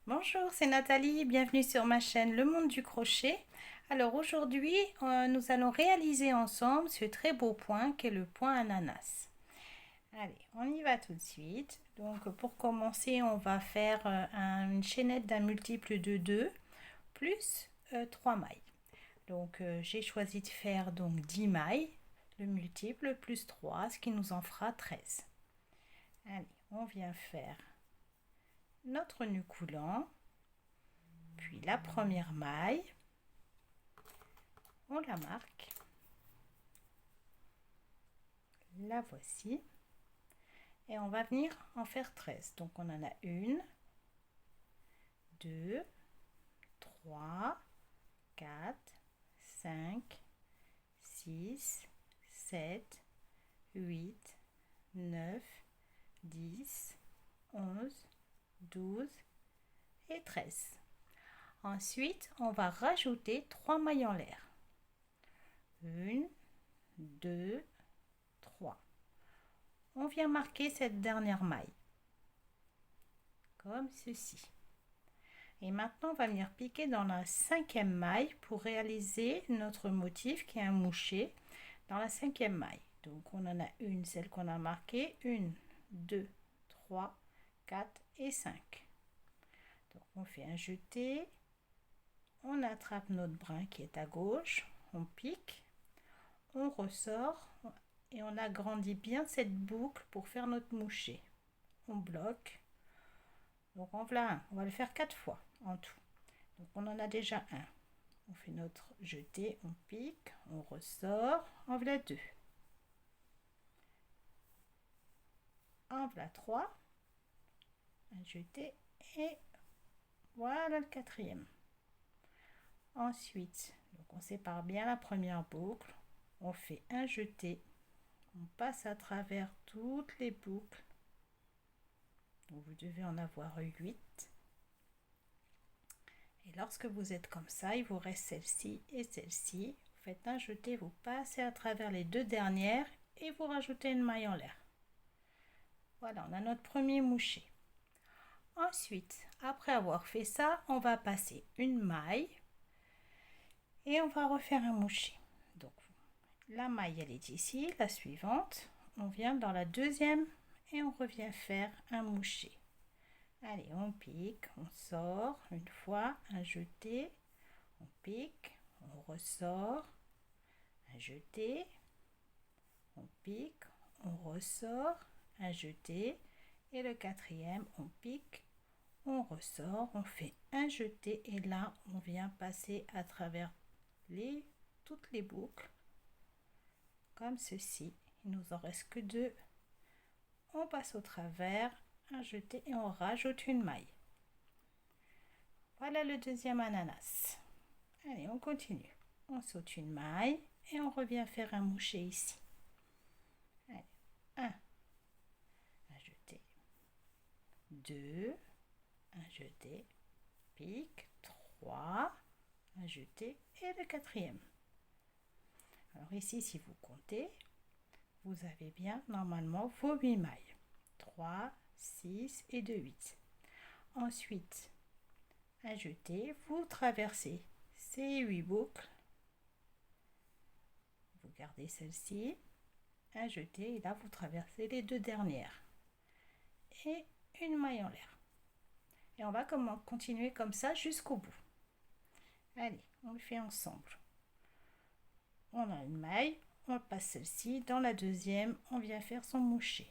Bonjour, c'est Nathalie, bienvenue sur ma chaîne Le Monde du Crochet. Alors aujourd'hui, nous allons réaliser ensemble ce très beau point qu'est le point ananas. Allez, on y va tout de suite. Donc pour commencer, on va faire une chaînette d'un multiple de 2 plus 3 mailles. Donc j'ai choisi de faire donc 10 mailles, le multiple plus 3, ce qui nous en fera 13. Allez, on vient faire notre nœud coulant. Puis la première maille, on la marque, la voici, et on va venir en faire 13. Donc on en a une, deux, trois, quatre, cinq, six, sept, huit, neuf, 10, 11, 12 et 13. Ensuite, on va rajouter 3 mailles en l'air. Une, deux, trois. On vient marquer cette dernière maille, comme ceci. Et maintenant, on va venir piquer dans la 5e maille pour réaliser notre motif qui est un moucher dans la 5e maille. Donc, on en a une, celle qu'on a marquée, 1, 2, 3, 4 et 5. Donc, on fait un jeté, on attrape notre brin qui est à gauche, on pique, on ressort et on agrandit bien cette boucle pour faire notre moucher. On bloque. Donc en voilà un, on va le faire 4 fois en tout. Donc on en a déjà un. On fait notre jeté, on pique, on ressort, en voilà 2. En voilà 3. Un jeté et voilà le 4e. Ensuite, donc on sépare bien la première boucle, on fait un jeté, on passe à travers toutes les boucles. Donc vous devez en avoir 8. Et lorsque vous êtes comme ça, il vous reste celle-ci et celle-ci. Vous faites un jeté, vous passez à travers les 2 dernières et vous rajoutez une maille en l'air. Voilà, on a notre premier moucher. Ensuite, après avoir fait ça, on va passer une maille et on va refaire un moucher. Donc la maille, elle est ici, la suivante. On vient dans la 2e et on revient faire un moucher. Allez, on pique, on sort une fois, un jeté, on pique, on ressort, un jeté, on pique, on ressort, un jeté, et le 4e, on pique, on ressort, on fait un jeté, et là, on vient passer à travers toutes les boucles, comme ceci. Il nous en reste que 2. On passe au travers, un jeté, et on rajoute une maille. Voilà le 2e ananas. Allez, on continue. On saute une maille et on revient faire un moucher ici. Allez, 1, un jeté, 2, un jeté, pique, 3, un jeté et le 4e. Alors ici, si vous comptez, vous avez bien normalement vos 8 mailles. 3, 6 et 2, 8. Ensuite, un jeté, vous traversez ces 8 boucles. Vous gardez celle-ci, un jeté, et là vous traversez les 2 dernières. Et une maille en l'air. Et on va continuer comme ça jusqu'au bout. Allez, on le fait ensemble. On a une maille, on passe celle-ci. Dans la 2e, on vient faire son moucher.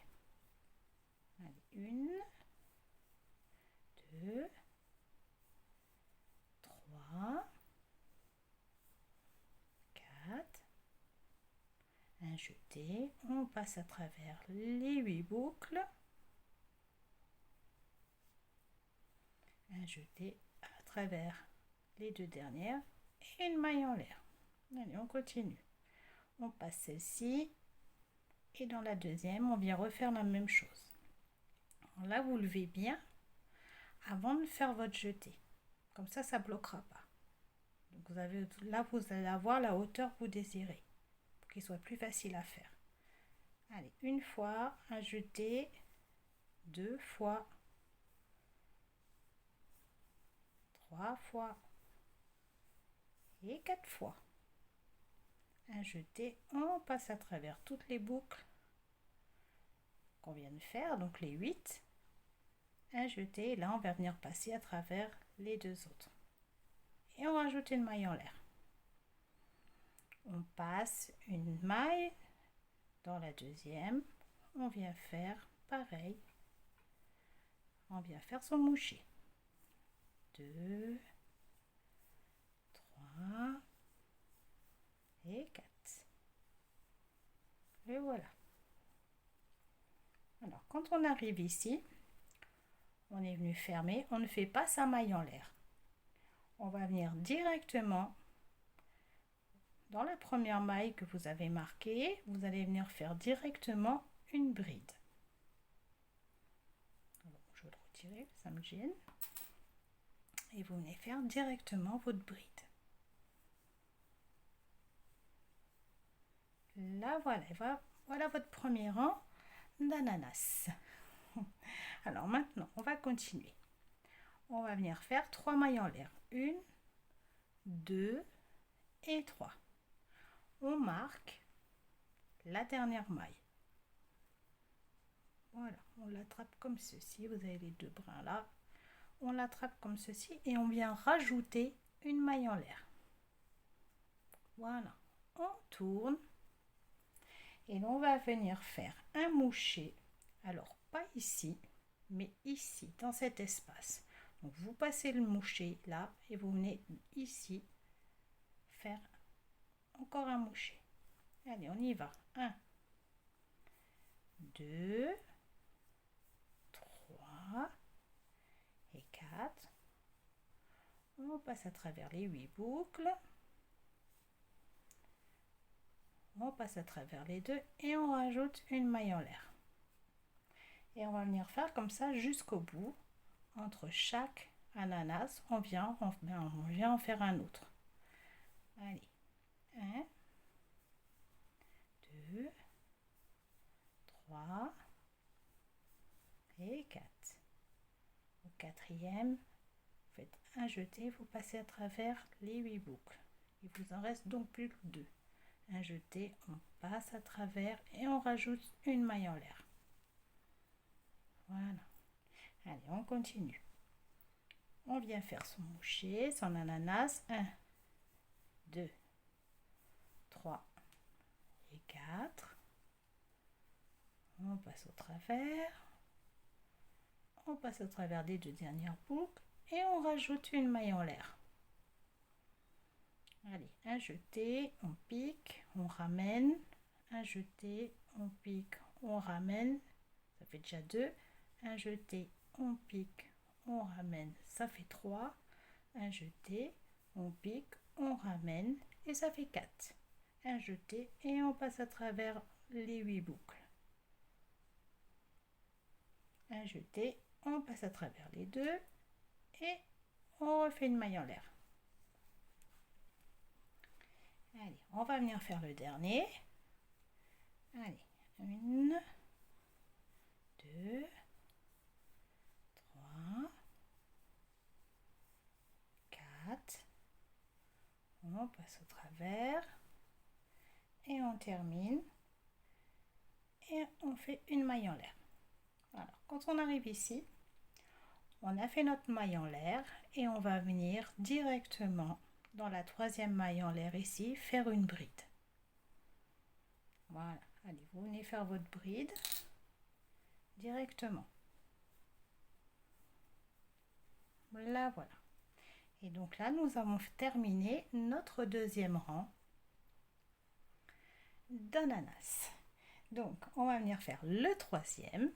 Allez, 1, 2, 3, 4, un jeté. On passe à travers les 8 boucles. Un jeté à travers les 2 dernières et une maille en l'air. Allez, on continue. On passe celle-ci et dans la 2e, on vient refaire la même chose. Alors là, vous levez bien avant de faire votre jeté. Comme ça, ça ne bloquera pas. Donc là, vous allez avoir la hauteur que vous désirez pour qu'il soit plus facile à faire. Allez, une fois, un jeté, 2 fois, 3 fois et 4 fois. Un jeté, on passe à travers toutes les boucles qu'on vient de faire, donc les 8. Un jeté, là on va venir passer à travers les deux autres. Et on rajoute une maille en l'air. On passe une maille dans la deuxième. On vient faire pareil. On vient faire son moucher. 2, 3 et 4. Et voilà. Alors, quand on arrive ici, on est venu fermer. On ne fait pas sa maille en l'air. On va venir directement dans la première maille que vous avez marquée. Vous allez venir faire directement une bride. Alors, je vais le retirer, ça me gêne. Et vous venez faire directement votre bride. Là, voilà votre premier rang d'ananas. Alors maintenant, on va continuer. On va venir faire 3 mailles en l'air. 1, 2 et 3. On marque la dernière maille. Voilà, on l'attrape comme ceci. Vous avez les deux brins là. On l'attrape comme ceci et on vient rajouter une maille en l'air. Voilà, on tourne et on va venir faire un moucher. Alors pas ici, mais ici, dans cet espace. Donc vous passez le moucher là et vous venez ici faire encore un moucher. Allez, on y va. 1, 2, 3 et 4. On passe à travers les 8 boucles. On passe à travers les deux et on rajoute une maille en l'air. Et on va venir faire comme ça jusqu'au bout. Entre chaque ananas, on vient en faire un autre. Allez, 1, 2, 3 et 4. Au quatrième, vous faites un jeté, vous passez à travers les 8 boucles. Il vous en reste donc plus que 2. Un jeté, on passe à travers et on rajoute une maille en l'air. Voilà. Allez, on continue. On vient faire son moucher, son ananas. 1, 2, 3 et 4. On passe au travers. On passe au travers des deux dernières boucles et on rajoute une maille en l'air. Allez, un jeté, on pique, on ramène. Un jeté, on pique, on ramène. Ça fait déjà 2. Un jeté, on pique, on ramène. Ça fait 3. Un jeté, on pique, on ramène. Et ça fait 4. Un jeté et on passe à travers les 8 boucles. Un jeté, on passe à travers les deux et on refait une maille en l'air. Allez, on va venir faire le dernier. Allez, 1, 2, 3, 4. On passe au travers et on termine et on fait une maille en l'air. Alors, quand on arrive ici, on a fait notre maille en l'air et on va venir directement dans la troisième maille en l'air ici, faire une bride. Voilà, allez, vous venez faire votre bride directement. Là, voilà. Et donc là, nous avons terminé notre deuxième rang d'ananas. Donc, on va venir faire le troisième.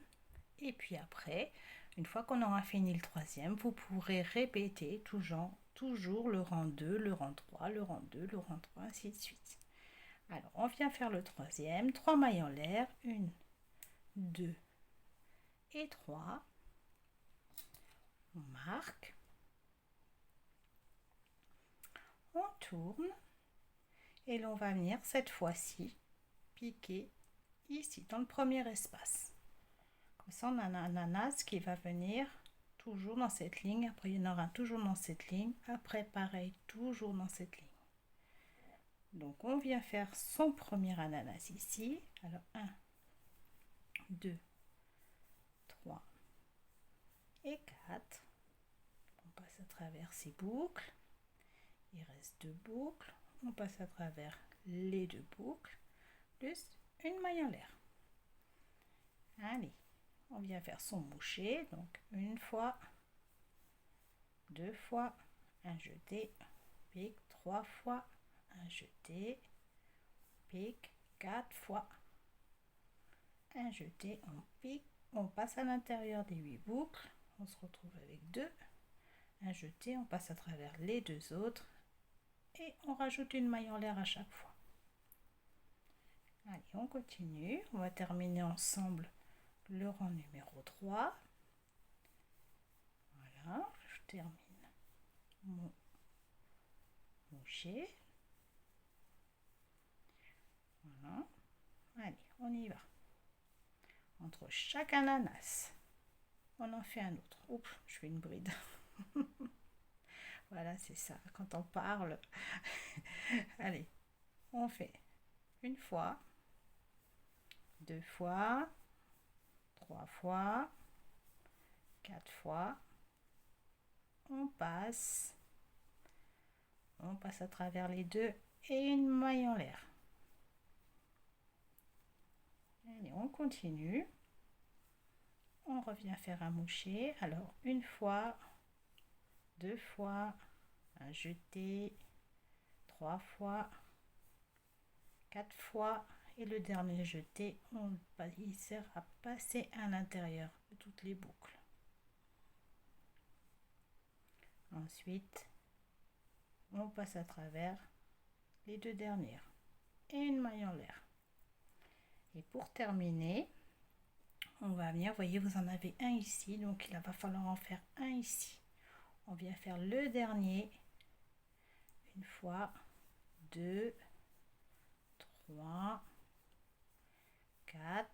Et puis après, une fois qu'on aura fini le troisième, vous pourrez répéter toujours le rang 2, le rang 3, le rang 2, le rang 3, ainsi de suite. Alors, on vient faire le troisième. 3 mailles en l'air. 1, 2 et 3. On marque. On tourne. Et l'on va venir cette fois-ci piquer ici, dans le premier espace. Comme ça, on a un ananas qui va venir toujours dans cette ligne, après il y en aura toujours dans cette ligne, après pareil, toujours dans cette ligne. Donc on vient faire son premier ananas ici. Alors 1, 2, 3 et 4. On passe à travers ces boucles. Il reste 2 boucles. On passe à travers les 2 boucles, plus une maille en l'air. Allez, on vient faire son moucher. Donc une fois, 2 fois, un jeté, pique, 3 fois, un jeté, pique, 4 fois, un jeté, on pique, on passe à l'intérieur des 8 boucles, on se retrouve avec 2, un jeté, on passe à travers les 2 autres et on rajoute une maille en l'air à chaque fois. Allez, on continue, on va terminer ensemble le rang numéro 3. Voilà, je termine mon moucher. Voilà, allez, on y va. Entre chaque ananas, on en fait un autre. Oups, je fais une bride. Voilà, c'est ça, quand on parle. Allez, on fait une fois, 2 fois, 3 fois, 4 fois. On passe à travers les 2 et une maille en l'air. Allez, on continue. On revient faire un moucher. Alors, une fois, 2 fois, un jeté, 3 fois, 4 fois et le dernier jeté, il sert à passer à l'intérieur de toutes les boucles. Ensuite, on passe à travers les 2 dernières et une maille en l'air. Et pour terminer, on va venir, vous voyez, vous en avez un ici, donc il va falloir en faire un ici. On vient faire le dernier, une fois, 2, 3, 4,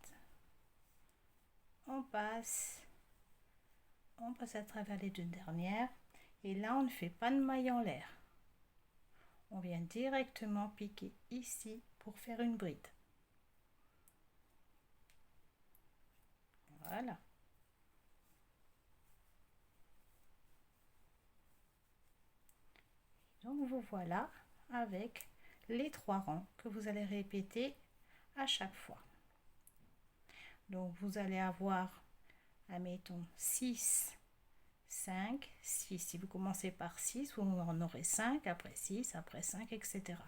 on passe à travers les 2 dernières, et là on ne fait pas de maille en l'air. On vient directement piquer ici pour faire une bride. Voilà. Donc vous voilà avec les 3 rangs que vous allez répéter à chaque fois. Donc vous allez avoir, admettons, 6, 5, 6. Si vous commencez par 6, vous en aurez 5, après 6, après 5, etc.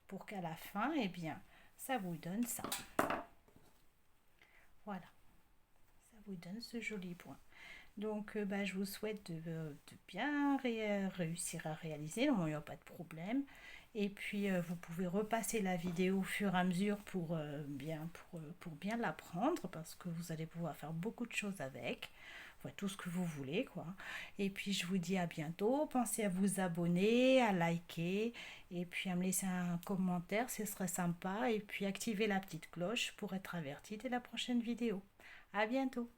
Pour qu'à la fin, eh bien, ça vous donne ça. Voilà. Ça vous donne ce joli point. Donc, je vous souhaite de bien réussir à réaliser. Non, il n'y a pas de problème. Et puis, vous pouvez repasser la vidéo au fur et à mesure pour bien l'apprendre, parce que vous allez pouvoir faire beaucoup de choses avec. Enfin, tout ce que vous voulez, quoi. Et puis, je vous dis à bientôt. Pensez à vous abonner, à liker, et puis à me laisser un commentaire, ce serait sympa. Et puis, activez la petite cloche pour être averti de la prochaine vidéo. À bientôt.